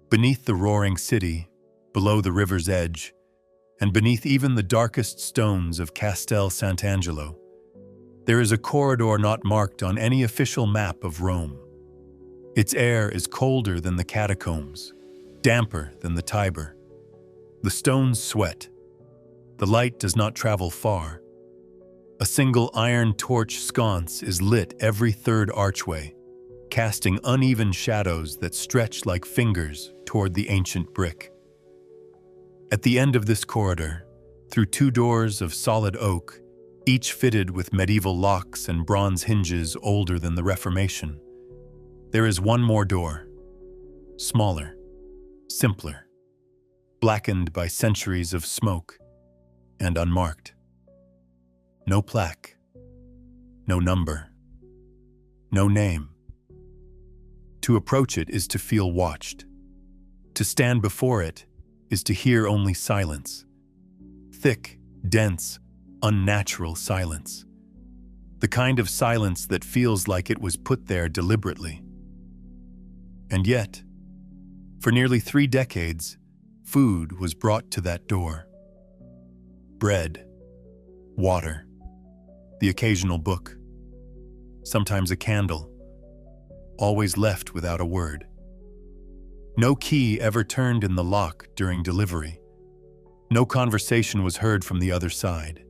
Beneath the roaring city, below the river's edge, and beneath even the darkest stones of Castel Sant'Angelo, there is a corridor not marked on any official map of Rome. Its air is colder than the catacombs, damper than the Tiber. The stones sweat. The light does not travel far. A single iron torch sconce is lit every third archway, casting uneven shadows that stretch like fingers toward the ancient brick. At the end of this corridor, through two doors of solid oak, each fitted with medieval locks and bronze hinges older than the Reformation, there is one more door, smaller, simpler, blackened by centuries of smoke, and unmarked. No plaque, no number, no name. To approach it is to feel watched. To stand before it is to hear only silence. Thick, dense, unnatural silence. The kind of silence that feels like it was put there deliberately. And yet, for nearly 3 decades, food was brought to that door. Bread, water, the occasional book, sometimes a candle, always left without a word. No key ever turned in the lock during delivery. No conversation was heard from the other side.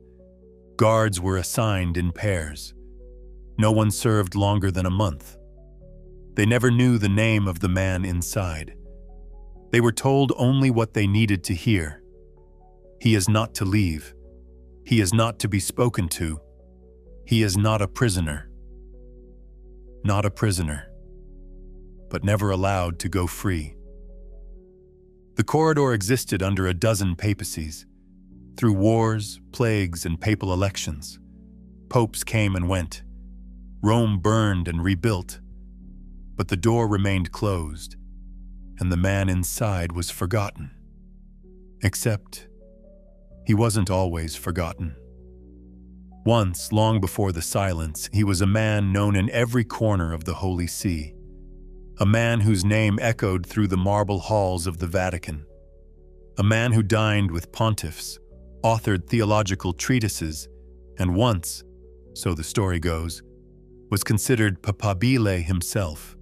Guards were assigned in pairs. No one served longer than a month. They never knew the name of the man inside. They were told only what they needed to hear. He is not to leave. He is not to be spoken to. He is not a prisoner. Not a prisoner, but never allowed to go free. The corridor existed under a dozen papacies. Through wars, plagues, and papal elections, popes came and went. Rome burned and rebuilt, but the door remained closed, and the man inside was forgotten. Except, he wasn't always forgotten. Once, long before the silence, he was a man known in every corner of the Holy See. A man whose name echoed through the marble halls of the Vatican. A man who dined with pontiffs, authored theological treatises, and once, so the story goes, was considered papabile himself.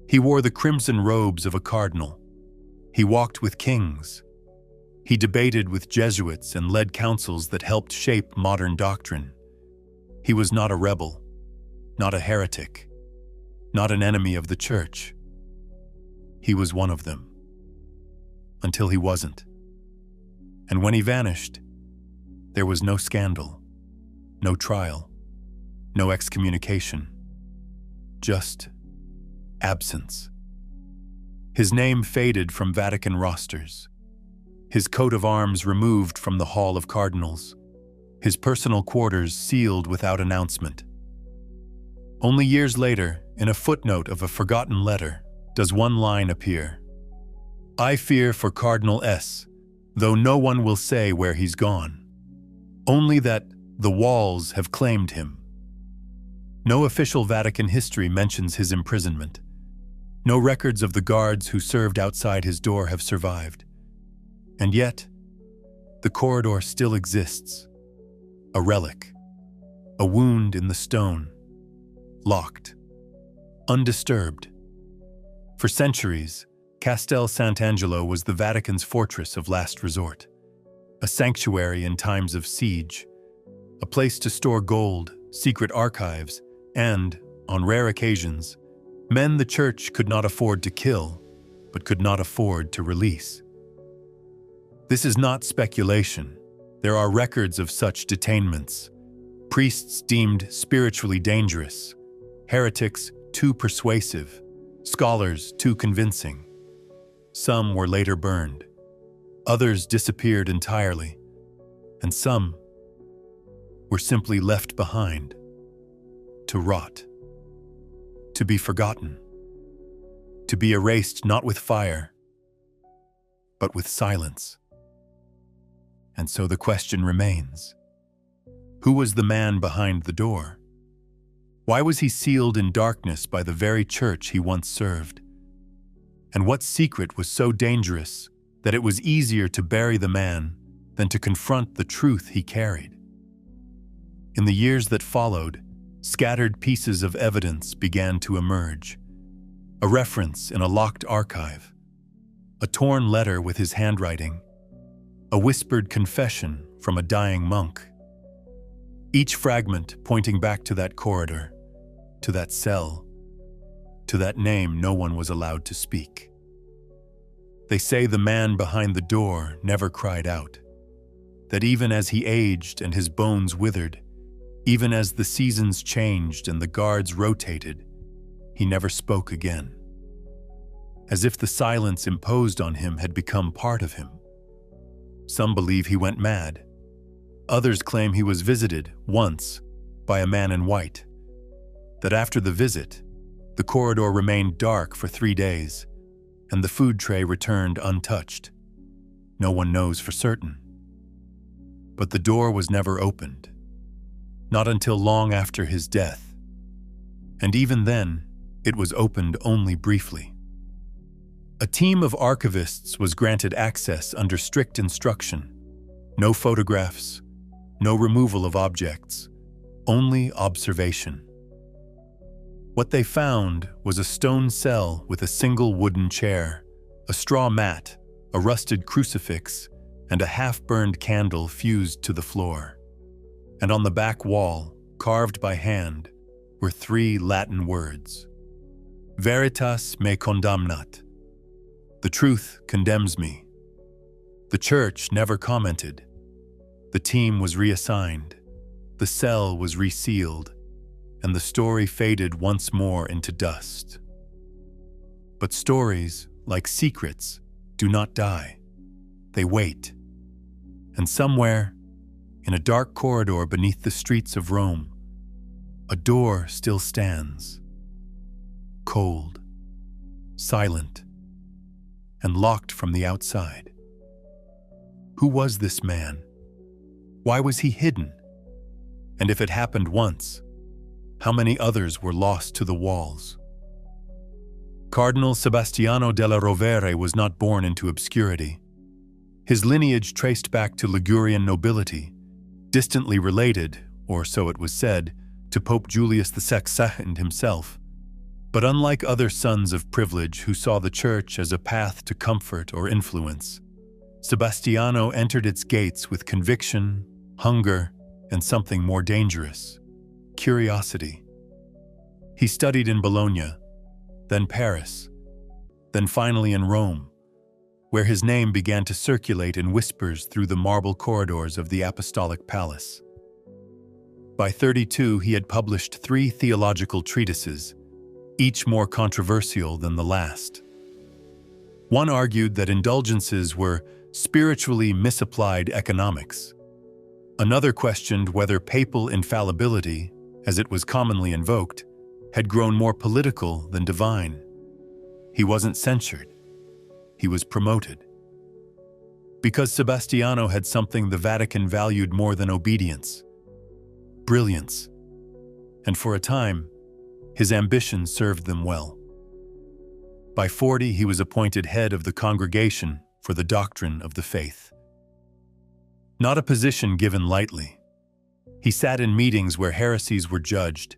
He wore the crimson robes of a cardinal. He walked with kings. He debated with Jesuits and led councils that helped shape modern doctrine. He was not a rebel, not a heretic, not an enemy of the church. He was one of them. Until he wasn't. And when he vanished, there was no scandal, no trial, no excommunication, just absence. His name faded from Vatican rosters. His coat of arms removed from the Hall of Cardinals, his personal quarters sealed without announcement. Only years later, in a footnote of a forgotten letter, does one line appear. I fear for Cardinal S, though no one will say where he's gone. Only that the walls have claimed him. No official Vatican history mentions his imprisonment. No records of the guards who served outside his door have survived. And yet, the corridor still exists. A relic. A wound in the stone. Locked. Undisturbed. For centuries, Castel Sant'Angelo was the Vatican's fortress of last resort. A sanctuary in times of siege. A place to store gold, secret archives, and, on rare occasions, men the church could not afford to kill, but could not afford to release. This is not speculation. There are records of such detainments. Priests deemed spiritually dangerous, heretics too persuasive, scholars too convincing. Some were later burned. Others disappeared entirely, and some were simply left behind, to rot, to be forgotten, to be erased not with fire, but with silence. And so the question remains, who was the man behind the door? Why was he sealed in darkness by the very church he once served? And what secret was so dangerous that it was easier to bury the man than to confront the truth he carried? In the years that followed, scattered pieces of evidence began to emerge. A reference in a locked archive, a torn letter with his handwriting, a whispered confession from a dying monk. Each fragment pointing back to that corridor, to that cell, to that name no one was allowed to speak. They say the man behind the door never cried out, that even as he aged and his bones withered, even as the seasons changed and the guards rotated, he never spoke again. As if the silence imposed on him had become part of him. Some believe he went mad. Others claim he was visited once by a man in white, that after the visit, the corridor remained dark for 3 days, and the food tray returned untouched. No one knows for certain. But the door was never opened, not until long after his death, and even then, it was opened only briefly. A team of archivists was granted access under strict instruction. No photographs, no removal of objects, only observation. What they found was a stone cell with a single wooden chair, a straw mat, a rusted crucifix, and a half-burned candle fused to the floor. And on the back wall, carved by hand, were 3 Latin words: Veritas me condamnat. The truth condemns me. The church never commented. The team was reassigned. The cell was resealed, and the story faded once more into dust. But stories, like secrets, do not die. They wait. And somewhere, in a dark corridor beneath the streets of Rome, a door still stands, cold, silent, and locked from the outside. Who was this man? Why was he hidden? And if it happened once, how many others were lost to the walls? Cardinal Sebastiano della Rovere was not born into obscurity. His lineage traced back to Ligurian nobility, distantly related, or so it was said, to Pope Julius II himself. But unlike other sons of privilege who saw the church as a path to comfort or influence, Sebastiano entered its gates with conviction, hunger, and something more dangerous: curiosity. He studied in Bologna, then Paris, then finally in Rome, where his name began to circulate in whispers through the marble corridors of the Apostolic Palace. By 32, he had published 3 theological treatises, each more controversial than the last. One argued that indulgences were spiritually misapplied economics. Another questioned whether papal infallibility, as it was commonly invoked, had grown more political than divine. He wasn't censured. He was promoted. Because Sebastiano had something the Vatican valued more than obedience: brilliance. And for a time, his ambition served them well. By 40, he was appointed head of the Congregation for the Doctrine of the Faith. Not a position given lightly. He sat in meetings where heresies were judged,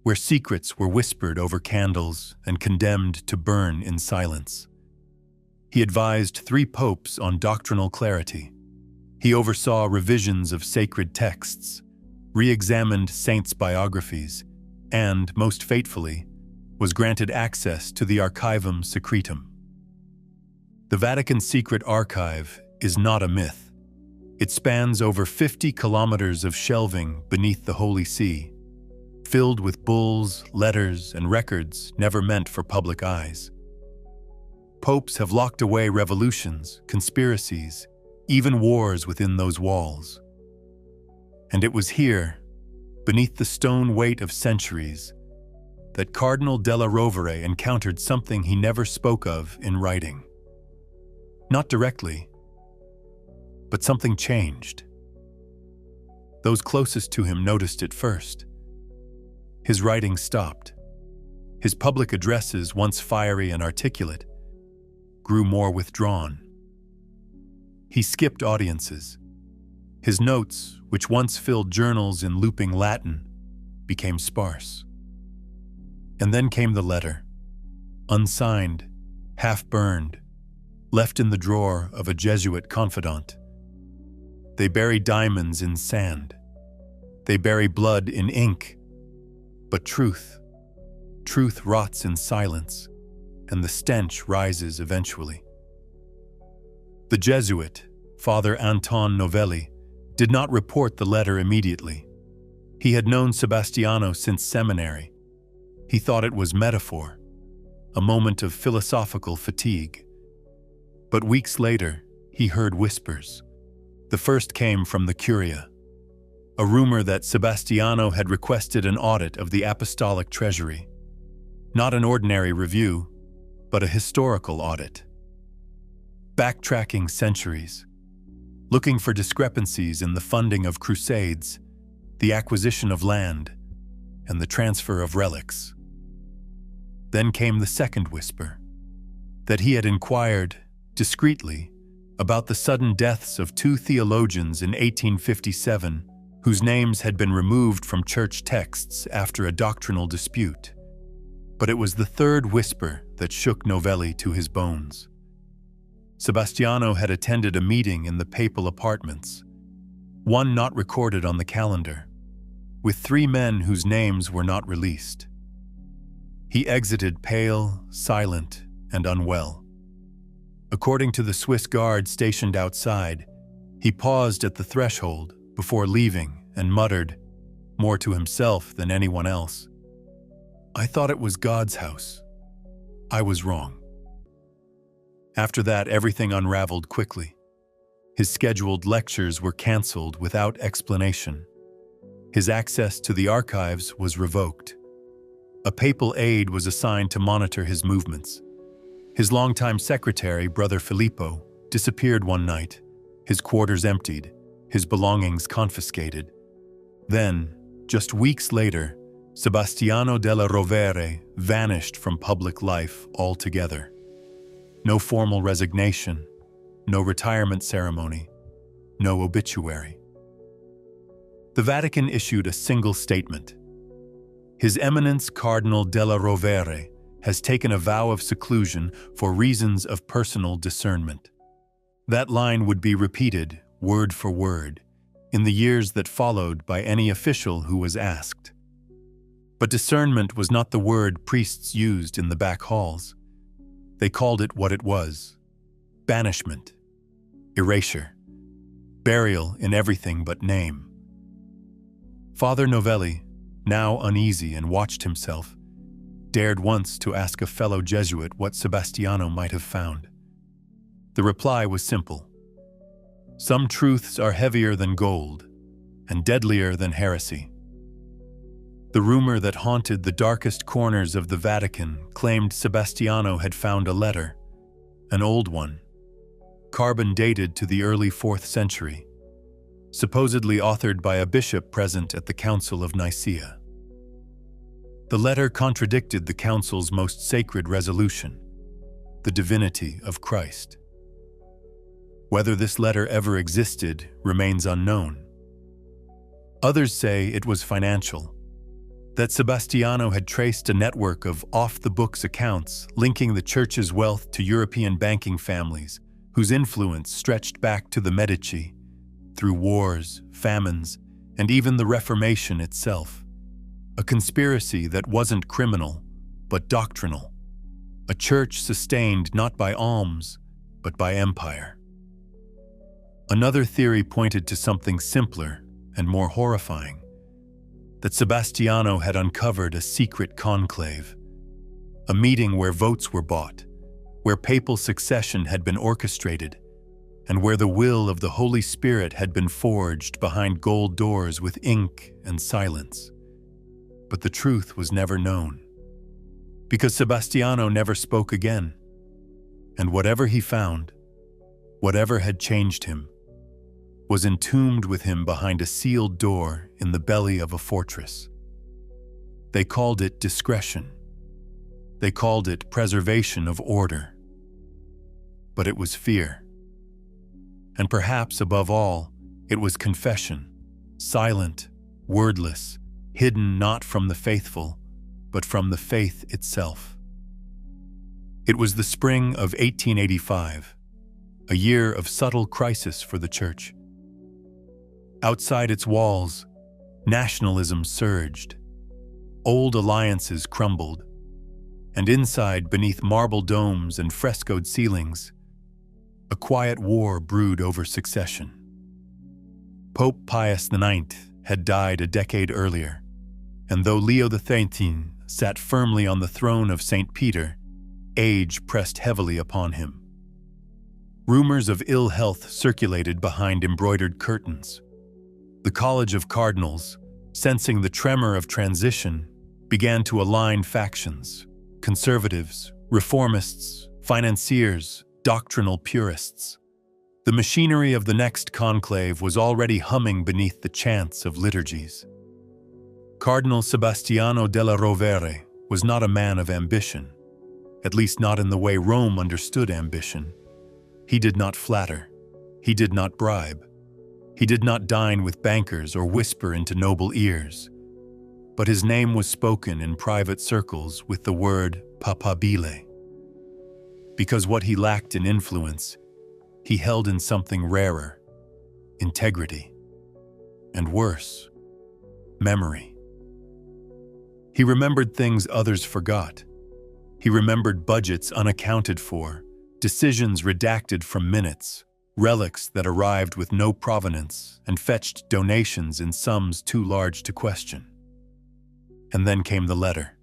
where secrets were whispered over candles and condemned to burn in silence. He advised 3 popes on doctrinal clarity. He oversaw revisions of sacred texts, re-examined saints' biographies, and, most fatefully, was granted access to the Archivum Secretum. The Vatican Secret Archive is not a myth. It spans over 50 kilometers of shelving beneath the Holy See, filled with bulls, letters, and records never meant for public eyes. Popes have locked away revolutions, conspiracies, even wars within those walls. And it was here, beneath the stone weight of centuries, that Cardinal della Rovere encountered something he never spoke of in writing. Not directly, but something changed. Those closest to him noticed it first. His writing stopped. His public addresses, once fiery and articulate, grew more withdrawn. He skipped audiences. His notes, which once filled journals in looping Latin, became sparse. And then came the letter, unsigned, half-burned, left in the drawer of a Jesuit confidant. They bury diamonds in sand. They bury blood in ink. But truth rots in silence, and the stench rises eventually. The Jesuit, Father Anton Novelli, did not report the letter immediately. He had known Sebastiano since seminary. He thought it was metaphor, a moment of philosophical fatigue. But weeks later, he heard whispers. The first came from the Curia, a rumor that Sebastiano had requested an audit of the apostolic treasury. Not an ordinary review, but a historical audit. Backtracking centuries, looking for discrepancies in the funding of crusades, the acquisition of land, and the transfer of relics. Then came the second whisper, that he had inquired, discreetly, about the sudden deaths of two theologians in 1857 whose names had been removed from church texts after a doctrinal dispute. But it was the third whisper that shook Novelli to his bones. Sebastiano had attended a meeting in the papal apartments, one not recorded on the calendar, with 3 men whose names were not released. He exited pale, silent, and unwell. According to the Swiss guard stationed outside, he paused at the threshold before leaving and muttered, more to himself than anyone else, "I thought it was God's house. I was wrong." After that, everything unraveled quickly. His scheduled lectures were canceled without explanation. His access to the archives was revoked. A papal aide was assigned to monitor his movements. His longtime secretary, Brother Filippo, disappeared one night, his quarters emptied, his belongings confiscated. Then, just weeks later, Sebastiano della Rovere vanished from public life altogether. No formal resignation, no retirement ceremony, no obituary. The Vatican issued a single statement. His Eminence Cardinal della Rovere has taken a vow of seclusion for reasons of personal discernment. That line would be repeated, word for word, in the years that followed by any official who was asked. But discernment was not the word priests used in the back halls. They called it what it was: banishment, erasure, burial in everything but name. Father Novelli, now uneasy and watched himself, dared once to ask a fellow Jesuit what Sebastiano might have found. The reply was simple. Some truths are heavier than gold and deadlier than heresy. The rumor that haunted the darkest corners of the Vatican claimed Sebastiano had found a letter, an old one, carbon dated to the early 4th century, supposedly authored by a bishop present at the Council of Nicaea. The letter contradicted the Council's most sacred resolution, the divinity of Christ. Whether this letter ever existed remains unknown. Others say it was financial, that Sebastiano had traced a network of off-the-books accounts linking the Church's wealth to European banking families whose influence stretched back to the Medici, through wars, famines, and even the Reformation itself. A conspiracy that wasn't criminal, but doctrinal. A church sustained not by alms, but by empire. Another theory pointed to something simpler and more horrifying, that Sebastiano had uncovered a secret conclave, a meeting where votes were bought, where papal succession had been orchestrated, and where the will of the Holy Spirit had been forged behind gold doors with ink and silence. But the truth was never known, because Sebastiano never spoke again, and whatever he found, whatever had changed him, was entombed with him behind a sealed door in the belly of a fortress. They called it discretion. They called it preservation of order. but it was fear. And perhaps above all, it was confession, silent, wordless, hidden not from the faithful, but from the faith itself. It was the spring of 1885, a year of subtle crisis for the Church. Outside its walls, nationalism surged, old alliances crumbled, and inside, beneath marble domes and frescoed ceilings, a quiet war brewed over succession. Pope Pius IX had died a decade earlier, and though Leo XIII sat firmly on the throne of St. Peter, age pressed heavily upon him. Rumors of ill health circulated behind embroidered curtains. The College of Cardinals, sensing the tremor of transition, began to align factions: conservatives, reformists, financiers, doctrinal purists. The machinery of the next conclave was already humming beneath the chants of liturgies. Cardinal Sebastiano della Rovere was not a man of ambition, at least not in the way Rome understood ambition. He did not flatter. He did not bribe. He did not dine with bankers or whisper into noble ears. But his name was spoken in private circles with the word papabile. Because what he lacked in influence, he held in something rarer: integrity. And worse, memory. He remembered things others forgot. He remembered budgets unaccounted for, decisions redacted from minutes, relics that arrived with no provenance and fetched donations in sums too large to question. And then came the letter.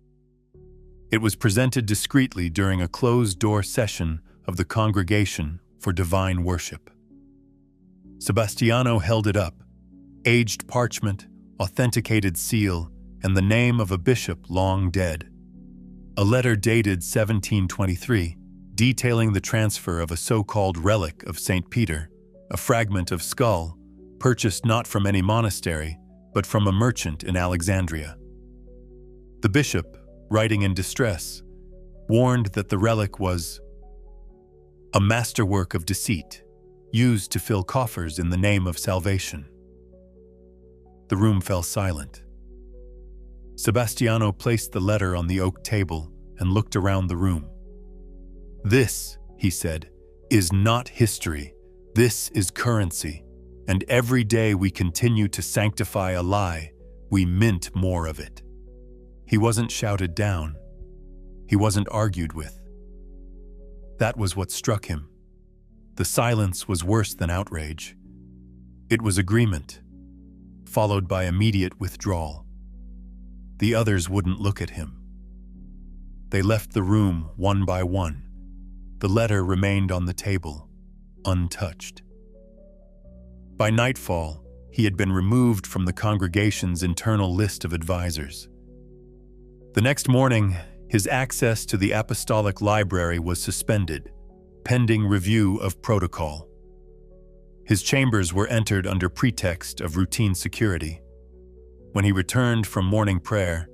It was presented discreetly during a closed-door session of the Congregation for Divine Worship. Sebastiano held it up, aged parchment, authenticated seal, and the name of a bishop long dead. A letter dated 1723, detailing the transfer of a so-called relic of St. Peter, a fragment of skull, purchased not from any monastery, but from a merchant in Alexandria. The bishop, writing in distress, warned that the relic was a masterwork of deceit, used to fill coffers in the name of salvation. The room fell silent. Sebastiano placed the letter on the oak table and looked around the room. "This," he said, "is not history. This is currency. And every day we continue to sanctify a lie, we mint more of it." He wasn't shouted down. He wasn't argued with. That was what struck him. The silence was worse than outrage. It was agreement, followed by immediate withdrawal. The others wouldn't look at him. They left the room one by one. The letter remained on the table, untouched. By nightfall, he had been removed from the congregation's internal list of advisors. The next morning, his access to the apostolic library was suspended, pending review of protocol. His chambers were entered under pretext of routine security. When he returned from morning prayer,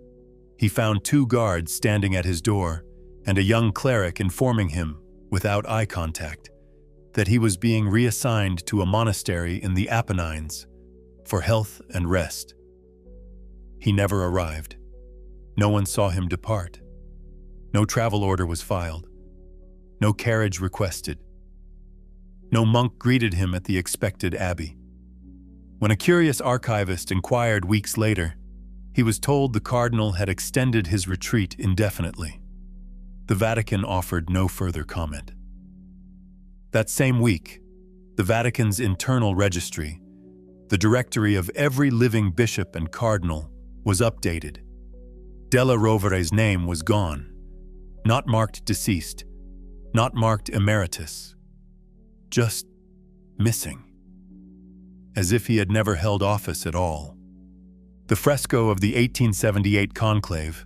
he found 2 guards standing at his door and a young cleric informing him, without eye contact, that he was being reassigned to a monastery in the Apennines for health and rest. He never arrived. No one saw him depart. No travel order was filed. No carriage requested. No monk greeted him at the expected abbey. When a curious archivist inquired weeks later, he was told the cardinal had extended his retreat indefinitely. The Vatican offered no further comment. That same week, the Vatican's internal registry, the directory of every living bishop and cardinal, was updated. Della Rovere's name was gone, not marked deceased, not marked emeritus, just missing, as if he had never held office at all. The fresco of the 1878 conclave,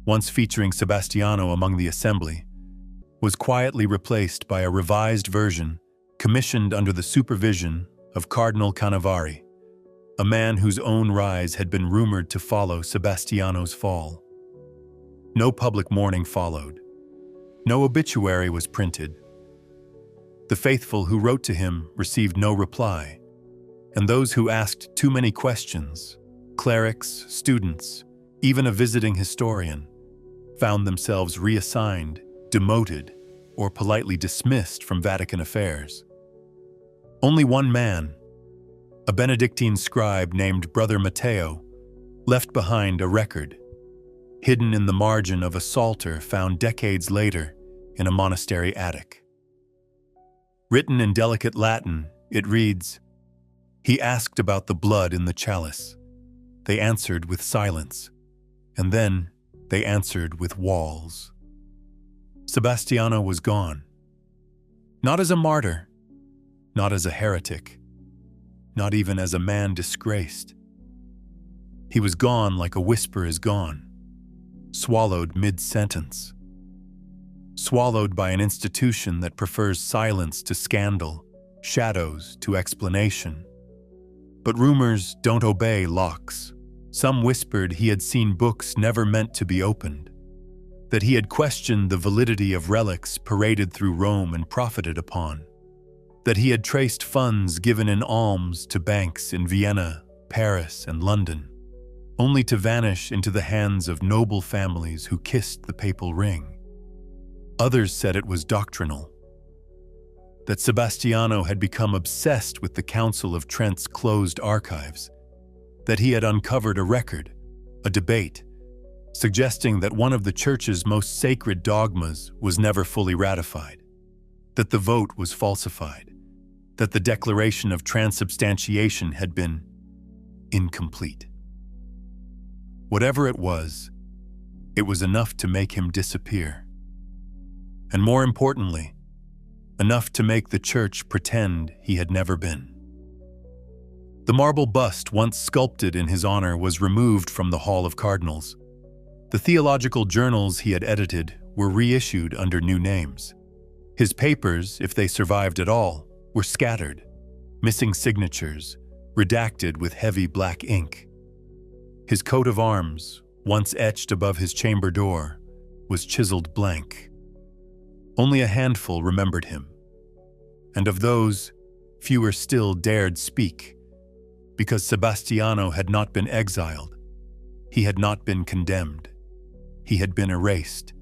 once featuring Sebastiano among the assembly, was quietly replaced by a revised version commissioned under the supervision of Cardinal Canavari, a man whose own rise had been rumored to follow Sebastiano's fall. No public mourning followed. No obituary was printed. The faithful who wrote to him received no reply, and those who asked too many questions, clerics, students, even a visiting historian, found themselves reassigned, demoted, or politely dismissed from Vatican affairs. Only one man, a Benedictine scribe named Brother Matteo, left behind a record, hidden in the margin of a psalter found decades later in a monastery attic. Written in delicate Latin, it reads, "He asked about the blood in the chalice. They answered with silence, and then they answered with walls." Sebastiano was gone. Not as a martyr, not as a heretic, not even as a man disgraced. He was gone like a whisper is gone, swallowed mid-sentence. Swallowed by an institution that prefers silence to scandal, shadows to explanation. But rumors don't obey locks. Some whispered he had seen books never meant to be opened, that he had questioned the validity of relics paraded through Rome and profited upon, that he had traced funds given in alms to banks in Vienna, Paris, and London, only to vanish into the hands of noble families who kissed the papal ring. Others said it was doctrinal, that Sebastiano had become obsessed with the Council of Trent's closed archives, that he had uncovered a record, a debate, suggesting that one of the Church's most sacred dogmas was never fully ratified, that the vote was falsified, that the declaration of transubstantiation had been incomplete. Whatever it was enough to make him disappear. And more importantly, enough to make the Church pretend he had never been. The marble bust once sculpted in his honor was removed from the Hall of Cardinals. The theological journals he had edited were reissued under new names. His papers, if they survived at all, were scattered, missing signatures, redacted with heavy black ink. His coat of arms, once etched above his chamber door, was chiseled blank. Only a handful remembered him, and of those, fewer still dared speak, because Sebastiano had not been exiled, he had not been condemned, he had been erased.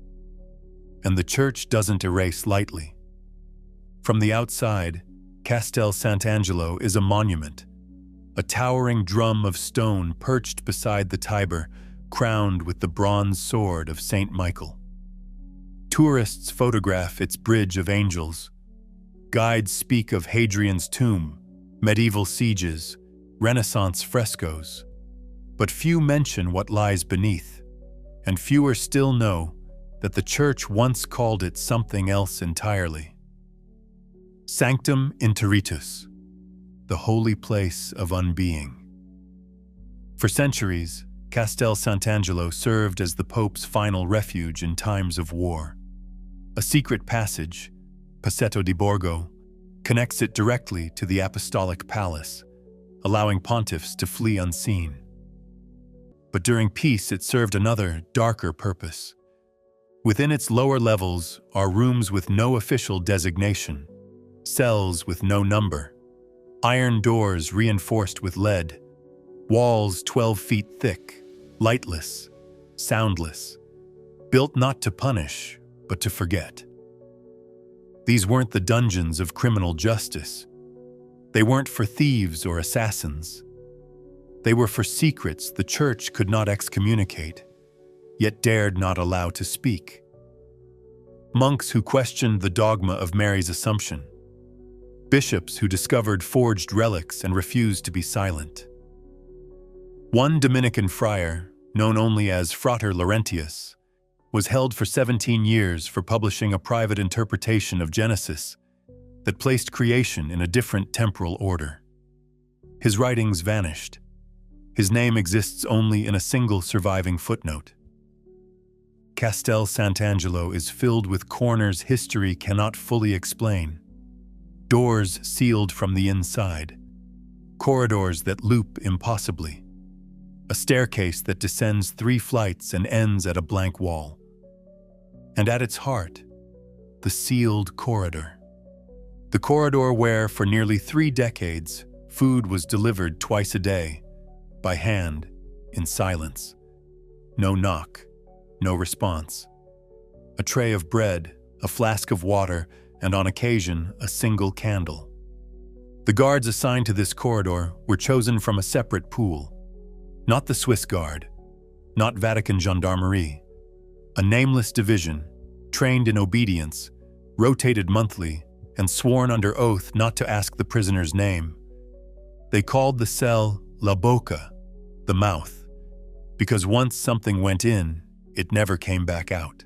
And the Church doesn't erase lightly. From the outside, Castel Sant'Angelo is a monument, a towering drum of stone perched beside the Tiber, crowned with the bronze sword of Saint Michael. Tourists photograph its bridge of angels. Guides speak of Hadrian's tomb, medieval sieges, Renaissance frescoes. But few mention what lies beneath, and fewer still know that the Church once called it something else entirely. Sanctum Interitus, the holy place of unbeing. For centuries, Castel Sant'Angelo served as the Pope's final refuge in times of war. A secret passage, Passetto di Borgo, connects it directly to the Apostolic Palace, allowing pontiffs to flee unseen. But during peace it served another, darker purpose. Within its lower levels are rooms with no official designation, cells with no number, iron doors reinforced with lead, walls 12 feet thick, lightless, soundless, built not to punish, but to forget. These weren't the dungeons of criminal justice. They weren't for thieves or assassins. They were for secrets the Church could not excommunicate, yet dared not allow to speak. Monks who questioned the dogma of Mary's Assumption. Bishops who discovered forged relics and refused to be silent. One Dominican friar, known only as Frater Laurentius, was held for 17 years for publishing a private interpretation of Genesis that placed creation in a different temporal order. His writings vanished. His name exists only in a single surviving footnote. Castel Sant'Angelo is filled with corners history cannot fully explain, doors sealed from the inside, corridors that loop impossibly, a staircase that descends 3 flights and ends at a blank wall. And at its heart, the sealed corridor, The corridor where, for nearly 3 decades, food was delivered twice a day, by hand, in silence. No knock, no response. A tray of bread, a flask of water, and on occasion, a single candle. The guards assigned to this corridor were chosen from a separate pool. Not the Swiss Guard, not Vatican gendarmerie. A nameless division, trained in obedience, rotated monthly, and sworn under oath not to ask the prisoner's name. They called the cell La Boca, the mouth, because once something went in, it never came back out.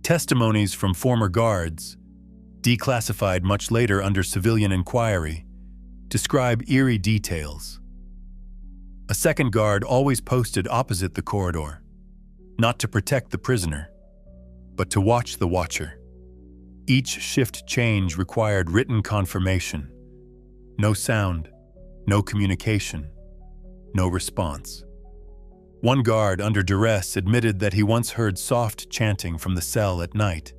Testimonies from former guards, declassified much later under civilian inquiry, describe eerie details. A second guard always posted opposite the corridor, not to protect the prisoner, but to watch the watcher. Each shift change required written confirmation. No sound, no communication, no response. One guard, under duress, admitted that he once heard soft chanting from the cell at night.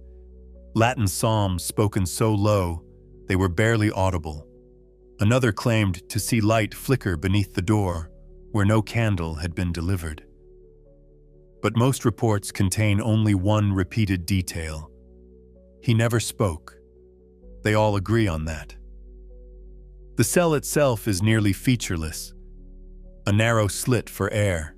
Latin psalms spoken so low, they were barely audible. Another claimed to see light flicker beneath the door, where no candle had been delivered. But most reports contain only one repeated detail. He never spoke. They all agree on that. The cell itself is nearly featureless. A narrow slit for air.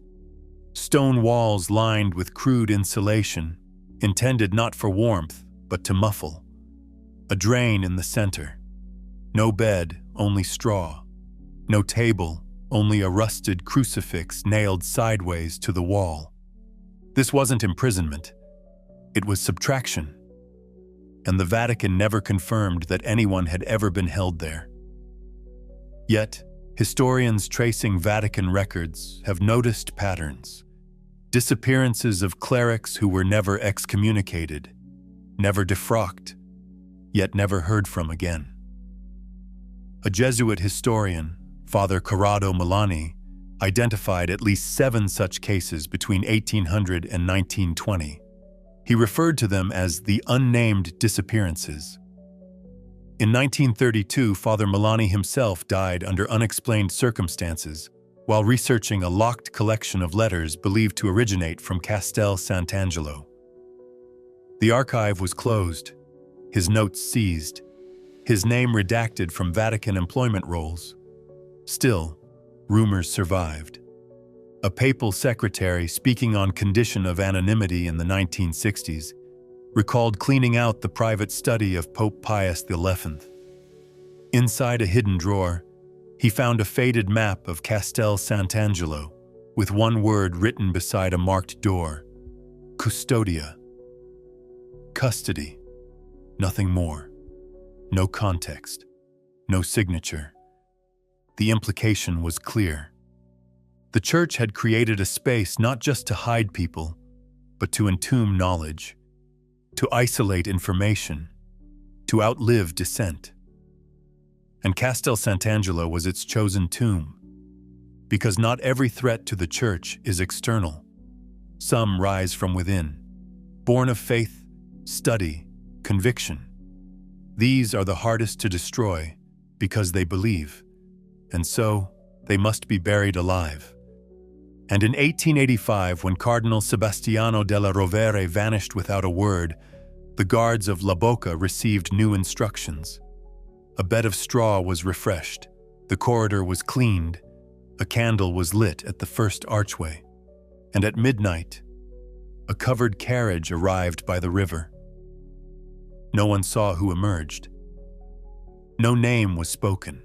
Stone walls lined with crude insulation, intended not for warmth, but to muffle. A drain in the center. No bed, only straw. No table, only a rusted crucifix nailed sideways to the wall. This wasn't imprisonment. It was subtraction. And the Vatican never confirmed that anyone had ever been held there. Yet, historians tracing Vatican records have noticed patterns. Disappearances of clerics who were never excommunicated, never defrocked, yet never heard from again. A Jesuit historian, Father Corrado Milani, identified at least 7 such cases between 1800 and 1920. He referred to them as the unnamed disappearances. In 1932, Father Milani himself died under unexplained circumstances while researching a locked collection of letters believed to originate from Castel Sant'Angelo. The archive was closed, his notes seized, his name redacted from Vatican employment rolls. Still, rumors survived. A papal secretary speaking on condition of anonymity in the 1960s recalled cleaning out the private study of Pope Pius XI. Inside a hidden drawer, he found a faded map of Castel Sant'Angelo with one word written beside a marked door: Custodia. Custody. Nothing more. No context. No signature. The implication was clear. The Church had created a space not just to hide people, but to entomb knowledge, to isolate information, to outlive dissent. And Castel Sant'Angelo was its chosen tomb, because not every threat to the Church is external. Some rise from within, born of faith, study, conviction. These are the hardest to destroy because they believe, and so they must be buried alive. And in 1885, when Cardinal Sebastiano della Rovere vanished without a word, the guards of La Boca received new instructions. A bed of straw was refreshed, the corridor was cleaned, a candle was lit at the first archway, and at midnight, a covered carriage arrived by the river. No one saw who emerged. No name was spoken.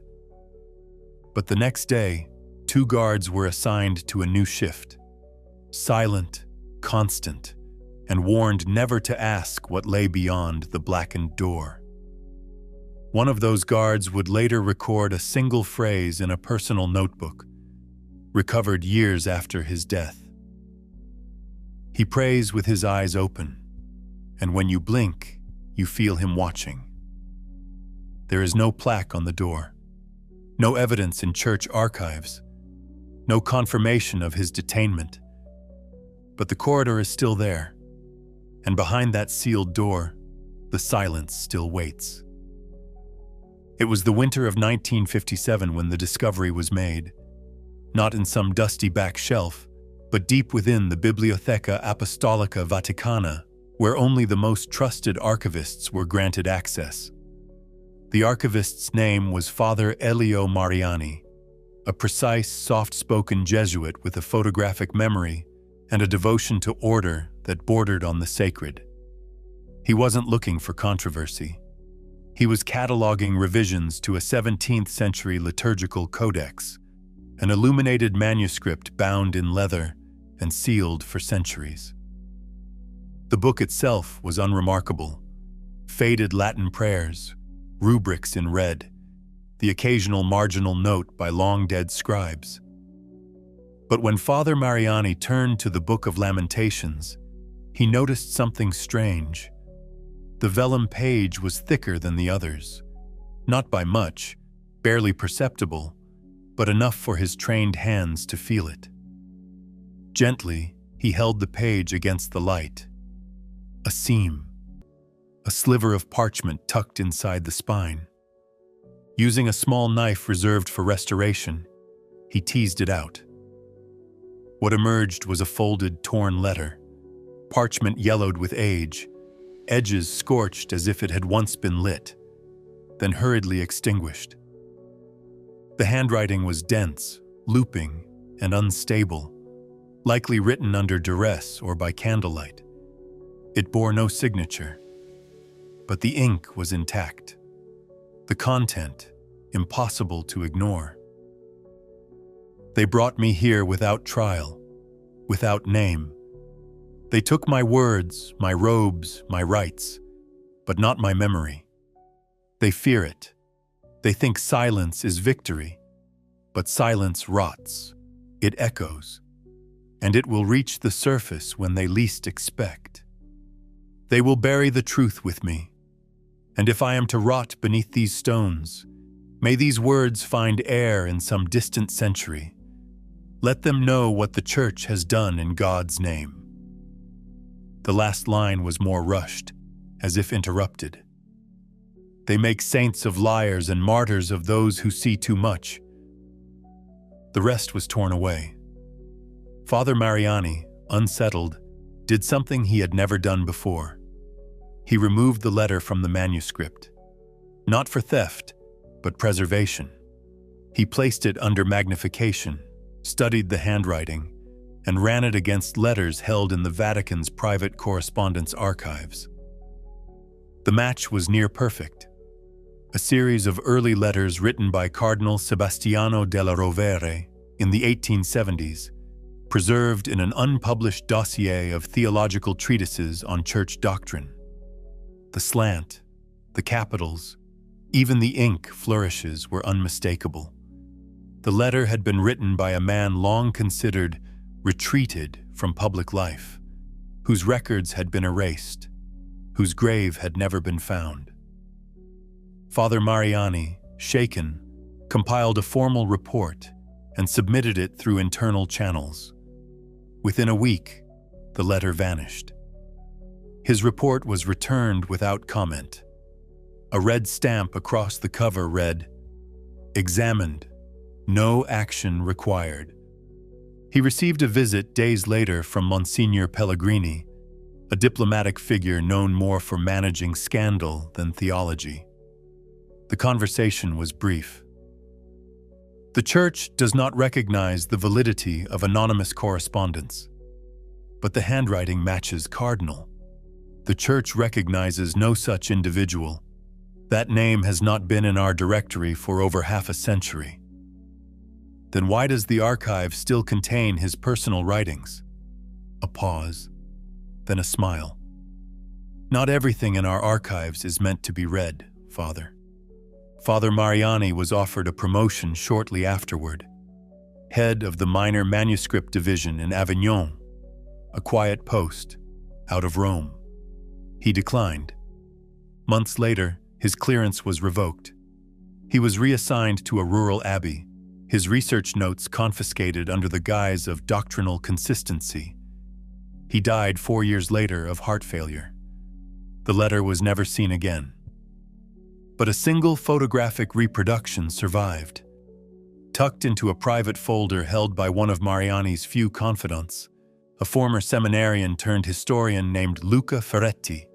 But the next day, 2 guards were assigned to a new shift, silent, constant, and warned never to ask what lay beyond the blackened door. One of those guards would later record a single phrase in a personal notebook, recovered years after his death. He prays with his eyes open, and when you blink, you feel him watching. There is no plaque on the door, no evidence in church archives, no confirmation of his detainment. But the corridor is still there, and behind that sealed door, the silence still waits. It was the winter of 1957 when the discovery was made, not in some dusty back shelf, but deep within the Bibliotheca Apostolica Vaticana, where only the most trusted archivists were granted access. The archivist's name was Father Elio Mariani, a precise, soft-spoken Jesuit with a photographic memory and a devotion to order that bordered on the sacred. He wasn't looking for controversy. He was cataloging revisions to a 17th-century liturgical codex, an illuminated manuscript bound in leather and sealed for centuries. The book itself was unremarkable. Faded Latin prayers, rubrics in red, the occasional marginal note by long-dead scribes. But when Father Mariani turned to the Book of Lamentations, he noticed something strange. The vellum page was thicker than the others, not by much, barely perceptible, but enough for his trained hands to feel it. Gently, he held the page against the light. A seam, a sliver of parchment tucked inside the spine. Using a small knife reserved for restoration, he teased it out. What emerged was a folded, torn letter, parchment yellowed with age, edges scorched as if it had once been lit, then hurriedly extinguished. The handwriting was dense, looping, and unstable, likely written under duress or by candlelight. It bore no signature, but the ink was intact. The content, impossible to ignore. They brought me here without trial, without name. They took my words, my robes, my rights, but not my memory. They fear it. They think silence is victory, but silence rots. It echoes, and it will reach the surface when they least expect. They will bury the truth with me, and if I am to rot beneath these stones, may these words find air in some distant century. Let them know what the Church has done in God's name. The last line was more rushed, as if interrupted. They make saints of liars and martyrs of those who see too much. The rest was torn away. Father Mariani, unsettled, did something he had never done before. He removed the letter from the manuscript, not for theft, but preservation. He placed it under magnification, studied the handwriting, and ran it against letters held in the Vatican's private correspondence archives. The match was near perfect. A series of early letters written by Cardinal Sebastiano della Rovere in the 1870s, preserved in an unpublished dossier of theological treatises on church doctrine. The slant, the capitals, even the ink flourishes were unmistakable. The letter had been written by a man long considered retreated from public life, whose records had been erased, whose grave had never been found. Father Mariani, shaken, compiled a formal report and submitted it through internal channels. Within a week, the letter vanished. His report was returned without comment. A red stamp across the cover read, "Examined. No action required." He received a visit days later from Monsignor Pellegrini, a diplomatic figure known more for managing scandal than theology. The conversation was brief. The Church does not recognize the validity of anonymous correspondence, but the handwriting matches Cardinal. The Church recognizes no such individual. That name has not been in our directory for over half a century. Then why does the archive still contain his personal writings? A pause, then a smile. Not everything in our archives is meant to be read, Father. Father Mariani was offered a promotion shortly afterward, head of the minor manuscript division in Avignon, a quiet post, out of Rome. He declined. Months later, his clearance was revoked. He was reassigned to a rural abbey, his research notes confiscated under the guise of doctrinal consistency. He died 4 years later of heart failure. The letter was never seen again. but a single photographic reproduction survived. Tucked into a private folder held by one of Mariani's few confidants, a former seminarian turned historian named Luca Ferretti.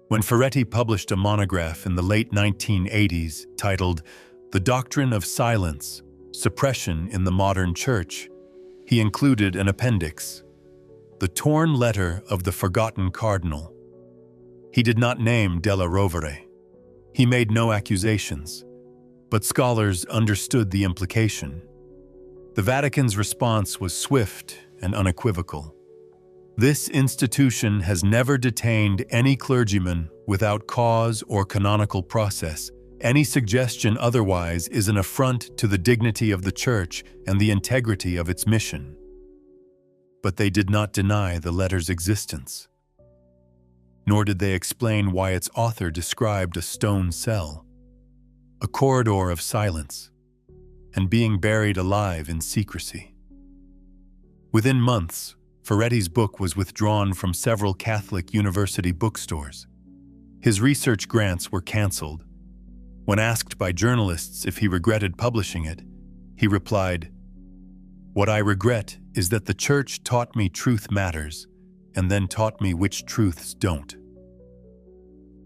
When Ferretti published a monograph in the late 1980s titled The Doctrine of Silence, Suppression in the Modern Church, he included an appendix, The Torn Letter of the Forgotten Cardinal. He did not name Della Rovere. He made no accusations, but scholars understood the implication. The Vatican's response was swift and unequivocal. This institution has never detained any clergyman without cause or canonical process. Any suggestion otherwise is an affront to the dignity of the Church and the integrity of its mission. But they did not deny the letter's existence. Nor did they explain why its author described a stone cell, a corridor of silence, and being buried alive in secrecy. Within months, Ferretti's book was withdrawn from several Catholic university bookstores. His research grants were canceled. When asked by journalists if he regretted publishing it, he replied, "What I regret is that the Church taught me truth matters, and then taught me which truths don't."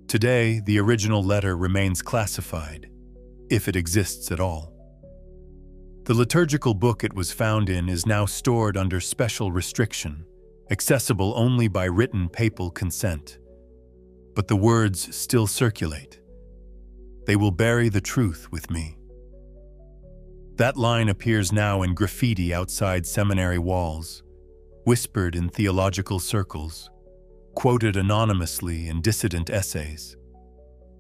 Today, the original letter remains classified, if it exists at all. The liturgical book it was found in is now stored under special restriction, accessible only by written papal consent. But the words still circulate. "They will bury the truth with me." That line appears now in graffiti outside seminary walls, whispered in theological circles, quoted anonymously in dissident essays.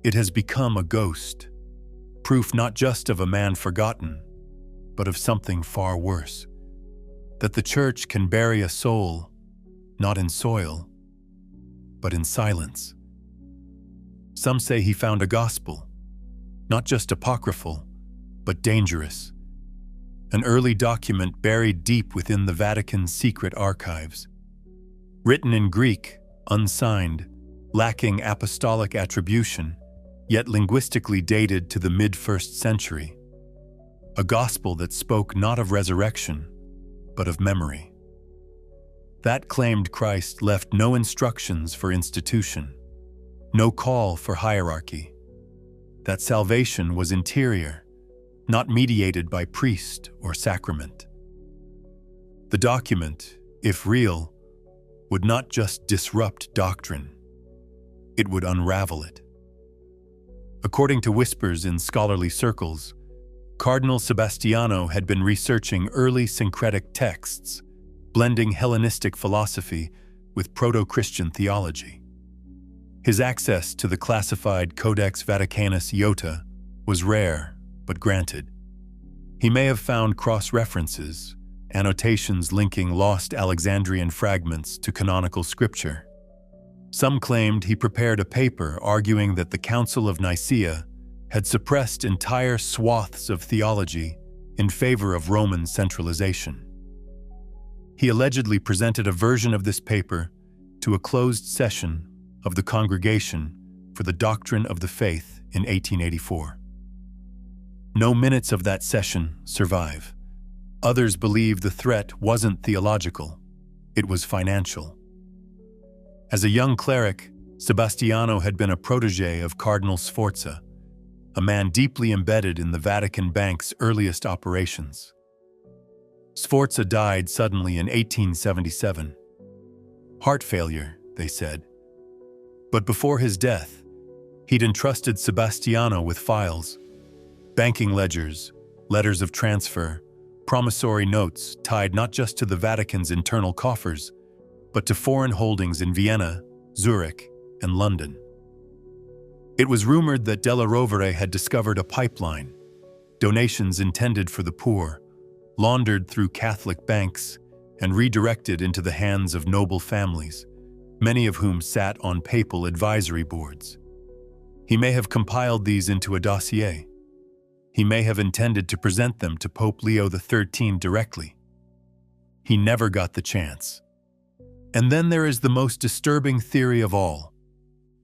It has become a ghost, proof not just of a man forgotten, but of something far worse, that the Church can bury a soul, not in soil, but in silence. Some say he found a gospel, not just apocryphal, but dangerous, an early document buried deep within the Vatican's secret archives. Written in Greek, unsigned, lacking apostolic attribution, yet linguistically dated to the mid-1st century. A gospel that spoke not of resurrection, but of memory. That claimed Christ left no instructions for institution, no call for hierarchy. That salvation was interior, not mediated by priest or sacrament. The document, if real, would not just disrupt doctrine, it would unravel it. According to whispers in scholarly circles, Cardinal Sebastiano had been researching early syncretic texts, blending Hellenistic philosophy with proto-Christian theology. His access to the classified Codex Vaticanus Iota was rare, but granted. He may have found cross-references, annotations linking lost Alexandrian fragments to canonical scripture. Some claimed he prepared a paper arguing that the Council of Nicaea had suppressed entire swaths of theology in favor of Roman centralization. He allegedly presented a version of this paper to a closed session of the Congregation for the Doctrine of the Faith in 1884. No minutes of that session survive. Others believe the threat wasn't theological, it was financial. As a young cleric, Sebastiano had been a protege of Cardinal Sforza, a man deeply embedded in the Vatican Bank's earliest operations. Sforza died suddenly in 1877. Heart failure, they said. But before his death, he'd entrusted Sebastiano with files, banking ledgers, letters of transfer, promissory notes tied not just to the Vatican's internal coffers, but to foreign holdings in Vienna, Zurich, and London. It was rumored that Della Rovere had discovered a pipeline, donations intended for the poor, laundered through Catholic banks and redirected into the hands of noble families, many of whom sat on papal advisory boards. He may have compiled these into a dossier. He may have intended to present them to Pope Leo XIII directly. He never got the chance. And then there is the most disturbing theory of all.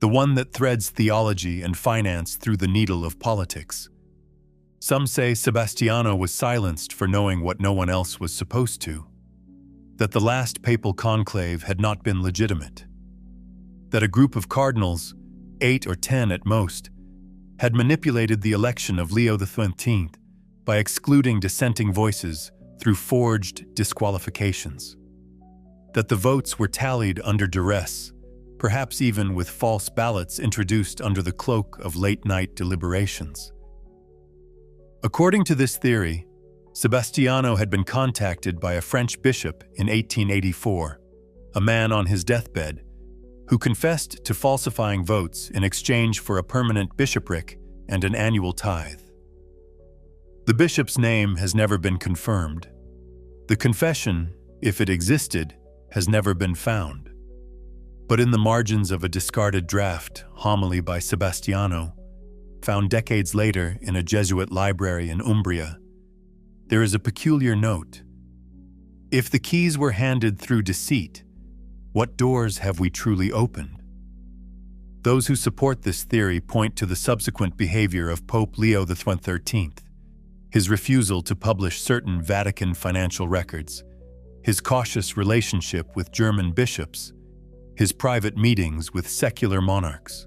the one that threads theology and finance through the needle of politics. Some say Sebastiano was silenced for knowing what no one else was supposed to, that the last papal conclave had not been legitimate, that a group of cardinals, 8 or 10 at most, had manipulated the election of Leo XIII by excluding dissenting voices through forged disqualifications, that the votes were tallied under duress, perhaps even with false ballots introduced under the cloak of late-night deliberations. According to this theory, Sebastiano had been contacted by a French bishop in 1884, a man on his deathbed, who confessed to falsifying votes in exchange for a permanent bishopric and an annual tithe. The bishop's name has never been confirmed. The confession, if it existed, has never been found. But in the margins of a discarded draft homily by Sebastiano, found decades later in a Jesuit library in Umbria, there is a peculiar note. If the keys were handed through deceit, what doors have we truly opened? Those who support this theory point to the subsequent behavior of Pope Leo XIII, his refusal to publish certain Vatican financial records, his cautious relationship with German bishops, his private meetings with secular monarchs.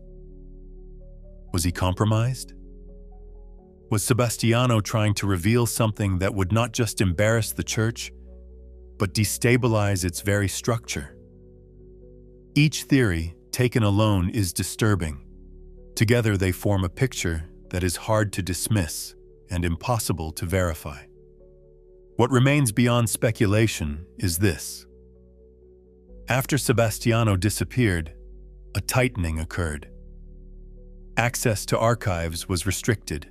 Was he compromised? Was Sebastiano trying to reveal something that would not just embarrass the Church, but destabilize its very structure? Each theory, taken alone, is disturbing. Together they form a picture that is hard to dismiss and impossible to verify. What remains beyond speculation is this. After Sebastiano disappeared, a tightening occurred. Access to archives was restricted.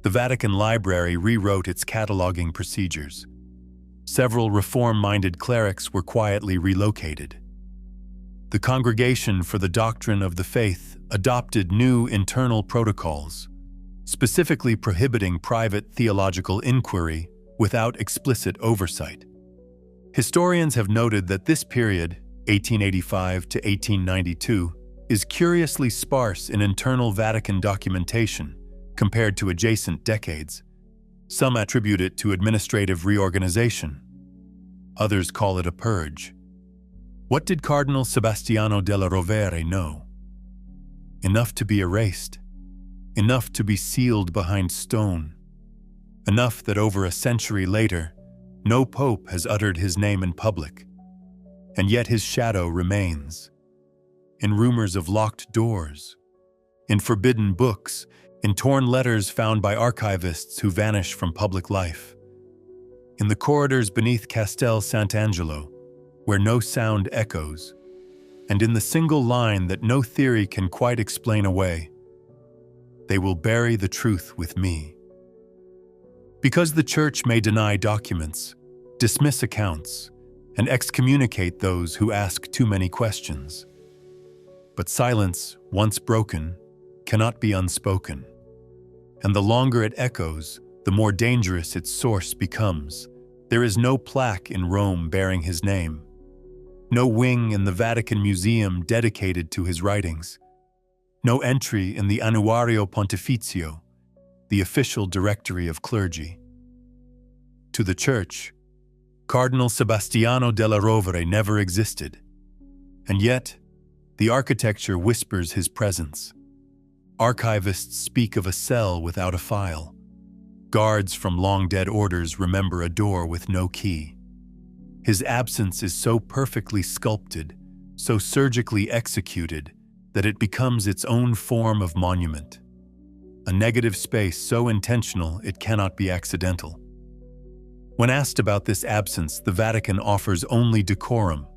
The Vatican Library rewrote its cataloging procedures. Several reform-minded clerics were quietly relocated. The Congregation for the Doctrine of the Faith adopted new internal protocols, specifically prohibiting private theological inquiry without explicit oversight. Historians have noted that this period, 1885 to 1892, is curiously sparse in internal Vatican documentation compared to adjacent decades. Some attribute it to administrative reorganization. Others call it a purge. What did Cardinal Sebastiano della Rovere know? Enough to be erased. Enough to be sealed behind stone. Enough that over a century later, no pope has uttered his name in public. And yet his shadow remains. In rumors of locked doors, in forbidden books, in torn letters found by archivists who vanish from public life, in the corridors beneath Castel Sant'Angelo, where no sound echoes, and in the single line that no theory can quite explain away, they will bury the truth with me. Because the Church may deny documents, dismiss accounts, and excommunicate those who ask too many questions. But silence, once broken, cannot be unspoken. And the longer it echoes, the more dangerous its source becomes. There is no plaque in Rome bearing his name. No wing in the Vatican Museum dedicated to his writings. No entry in the Annuario Pontificio, the official directory of clergy. To the Church, Cardinal Sebastiano della Rovere never existed. And yet, the architecture whispers his presence. Archivists speak of a cell without a file. Guards from long-dead orders remember a door with no key. His absence is so perfectly sculpted, so surgically executed, that it becomes its own form of monument. A negative space so intentional it cannot be accidental. When asked about this absence, the Vatican offers only decorum.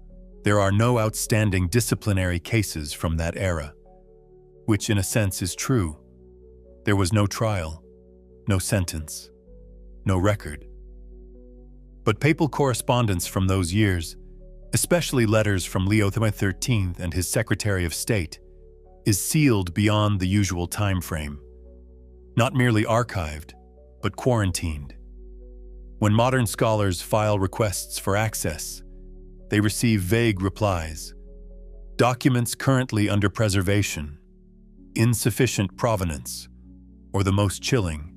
There are no outstanding disciplinary cases from that era, which in a sense is true. There was no trial, no sentence, no record. But papal correspondence from those years, especially letters from Leo XIII and his Secretary of State, is sealed beyond the usual time frame. Not merely archived, but quarantined. When modern scholars file requests for access, they receive vague replies. documents currently under preservation, insufficient provenance, or the most chilling,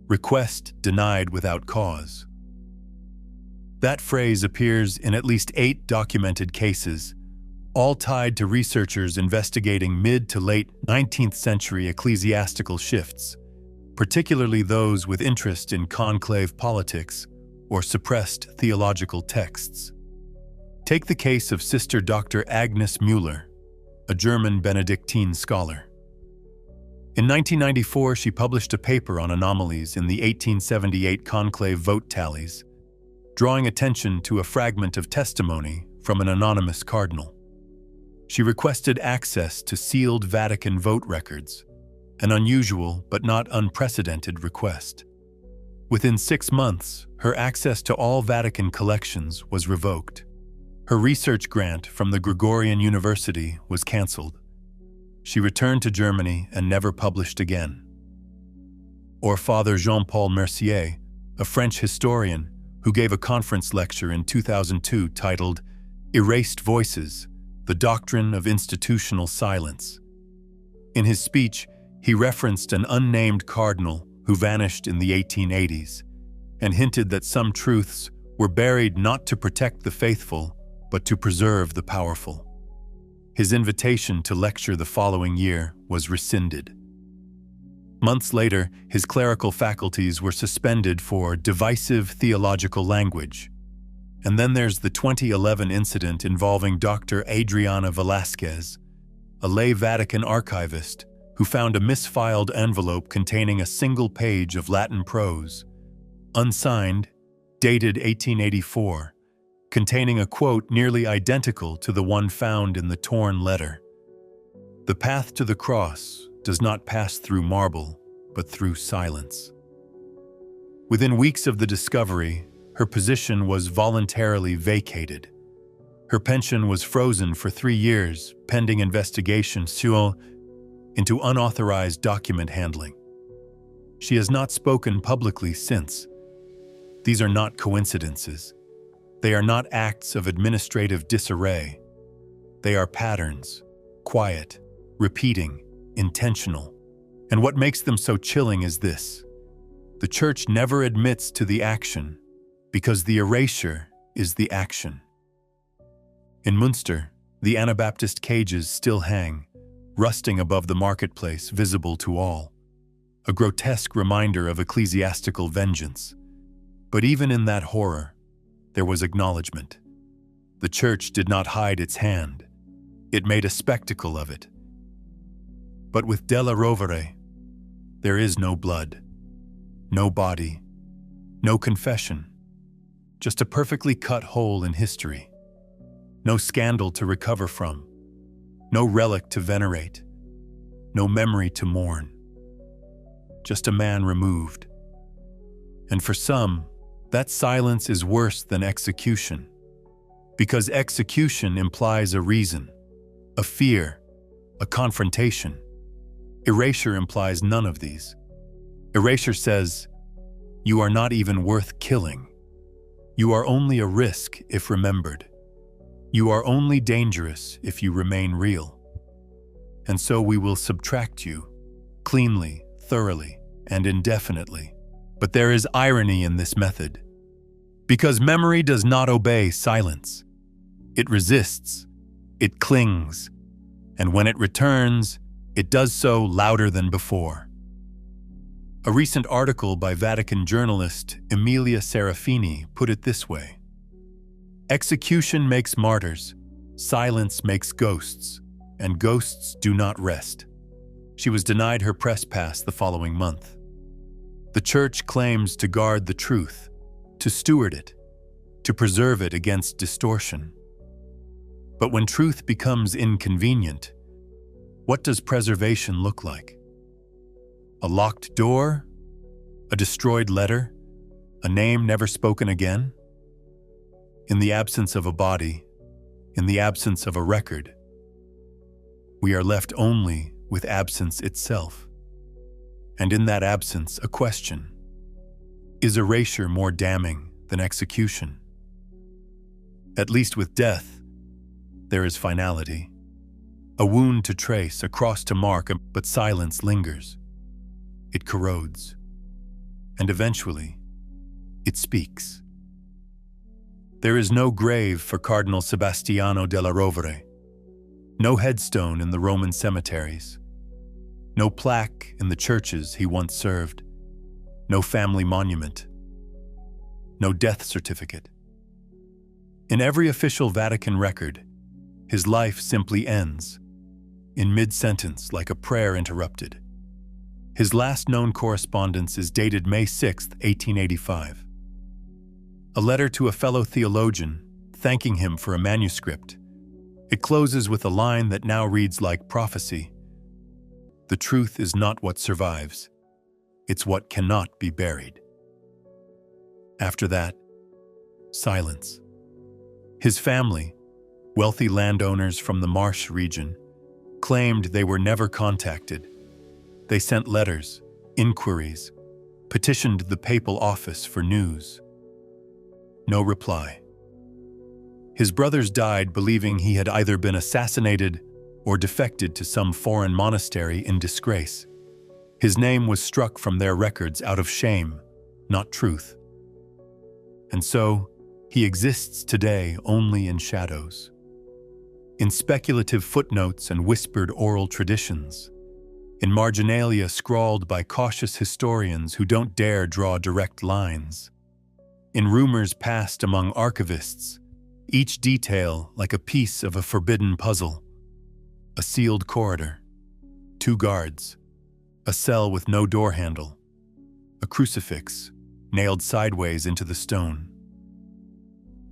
request denied without cause. That phrase appears in at least 8 documented cases, all tied to researchers investigating mid to late 19th century ecclesiastical shifts, particularly those with interest in conclave politics or suppressed theological texts. Take the case of Sister Dr. Agnes Müller, a German Benedictine scholar. In 1994, she published a paper on anomalies in the 1878 conclave vote tallies, drawing attention to a fragment of testimony from an anonymous cardinal. She requested access to sealed Vatican vote records, an unusual but not unprecedented request. Within 6 months, her access to all Vatican collections was revoked. Her research grant from the Gregorian University was cancelled. She returned to Germany and never published again. Or Father Jean-Paul Mercier, a French historian who gave a conference lecture in 2002 titled "Erased Voices: The Doctrine of Institutional Silence." In his speech, he referenced an unnamed cardinal who vanished in the 1880s and hinted that some truths were buried not to protect the faithful, but to preserve the powerful. His invitation to lecture the following year was rescinded. Months later, his clerical faculties were suspended for divisive theological language. And then there's the 2011 incident involving Dr. Adriana Velasquez, a lay Vatican archivist who found a misfiled envelope containing a single page of Latin prose, unsigned, dated 1884, containing a quote nearly identical to the one found in the torn letter. The path to the cross does not pass through marble, but through silence. Within weeks of the discovery, her position was voluntarily vacated. Her pension was frozen for 3 years, pending investigation into unauthorized document handling. She has not spoken publicly since. These are not coincidences. They are not acts of administrative disarray. They are patterns, quiet, repeating, intentional. And what makes them so chilling is this: the Church never admits to the action, because the erasure is the action. In Münster, the Anabaptist cages still hang, rusting above the marketplace, visible to all, a grotesque reminder of ecclesiastical vengeance. But even in that horror, there was acknowledgement. The Church did not hide its hand. It made a spectacle of it. But with Della Rovere, there is no blood, no body, no confession, just a perfectly cut hole in history. No scandal to recover from, no relic to venerate, no memory to mourn. Just a man removed. And for some, that silence is worse than execution, because execution implies a reason, a fear, a confrontation. Erasure implies none of these. Erasure says, you are not even worth killing. You are only a risk if remembered. You are only dangerous if you remain real. And so we will subtract you, cleanly, thoroughly, and indefinitely. But there is irony in this method, because memory does not obey silence. It resists, it clings, and when it returns, it does so louder than before. A recent article by Vatican journalist Emilia Serafini put it this way: execution makes martyrs, silence makes ghosts, and ghosts do not rest. She was denied her press pass the following month. The Church claims to guard the truth, to steward it, to preserve it against distortion. But when truth becomes inconvenient, what does preservation look like? A locked door? A destroyed letter? A name never spoken again? In the absence of a body, in the absence of a record, we are left only with absence itself. And in that absence, a question: is erasure more damning than execution? At least with death, there is finality. A wound to trace, a cross to mark, but silence lingers. It corrodes. And eventually, it speaks. There is no grave for Cardinal Sebastiano della Rovere, no headstone in the Roman cemeteries, no plaque in the churches he once served, no family monument, no death certificate. In every official Vatican record, his life simply ends, in mid-sentence like a prayer interrupted. His last known correspondence is dated May 6, 1885. A letter to a fellow theologian, thanking him for a manuscript. It closes with a line that now reads like prophecy. The truth is not what survives, it's what cannot be buried. After that, silence. His family, wealthy landowners from the Marsh region, claimed they were never contacted. They sent letters, inquiries, petitioned the papal office for news. No reply. His brothers died believing he had either been assassinated or defected to some foreign monastery in disgrace. His name was struck from their records out of shame, not truth. And so, he exists today only in shadows, in speculative footnotes and whispered oral traditions, in marginalia scrawled by cautious historians who don't dare draw direct lines, in rumors passed among archivists, each detail like a piece of a forbidden puzzle. A sealed corridor, 2 guards, a cell with no door handle, a crucifix nailed sideways into the stone.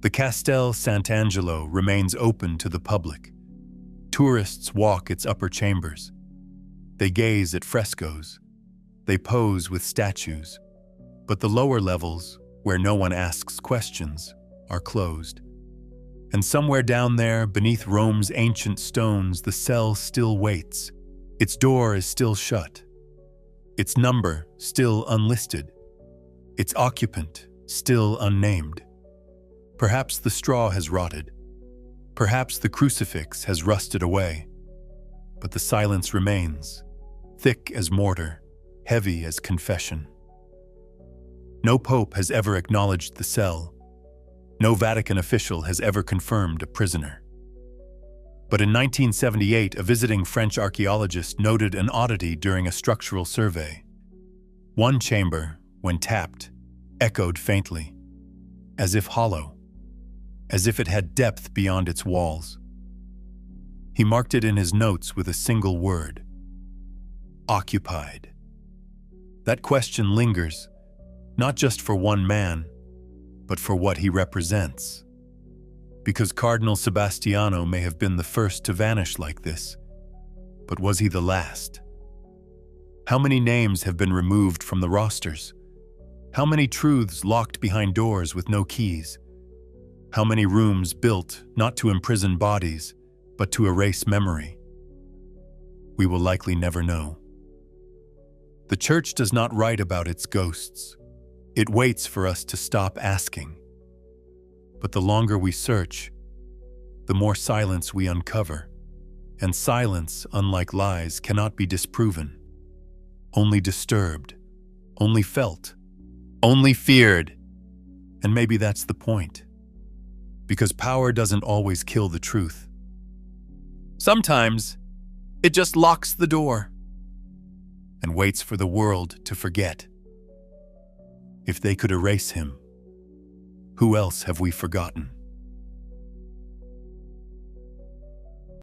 The Castel Sant'Angelo remains open to the public. Tourists walk its upper chambers. They gaze at frescoes. They pose with statues. But the lower levels, where no one asks questions, are closed. And somewhere down there, beneath Rome's ancient stones, the cell still waits. Its door is still shut. Its number still unlisted. Its occupant still unnamed. Perhaps the straw has rotted. Perhaps the crucifix has rusted away. But the silence remains, thick as mortar, heavy as confession. No pope has ever acknowledged the cell. No Vatican official has ever confirmed a prisoner. But in 1978, a visiting French archaeologist noted an oddity during a structural survey. One chamber, when tapped, echoed faintly, as if hollow, as if it had depth beyond its walls. He marked it in his notes with a single word: occupied. That question lingers, not just for one man, but for what he represents. Because Cardinal Sebastiano may have been the first to vanish like this, but was he the last? How many names have been removed from the rosters? How many truths locked behind doors with no keys? How many rooms built not to imprison bodies, but to erase memory? We will likely never know. The Church does not write about its ghosts. It waits for us to stop asking. But the longer we search, the more silence we uncover. And silence, unlike lies, cannot be disproven. Only disturbed, only felt, only feared. And maybe that's the point. Because power doesn't always kill the truth. Sometimes, it just locks the door and waits for the world to forget. If they could erase him, who else have we forgotten?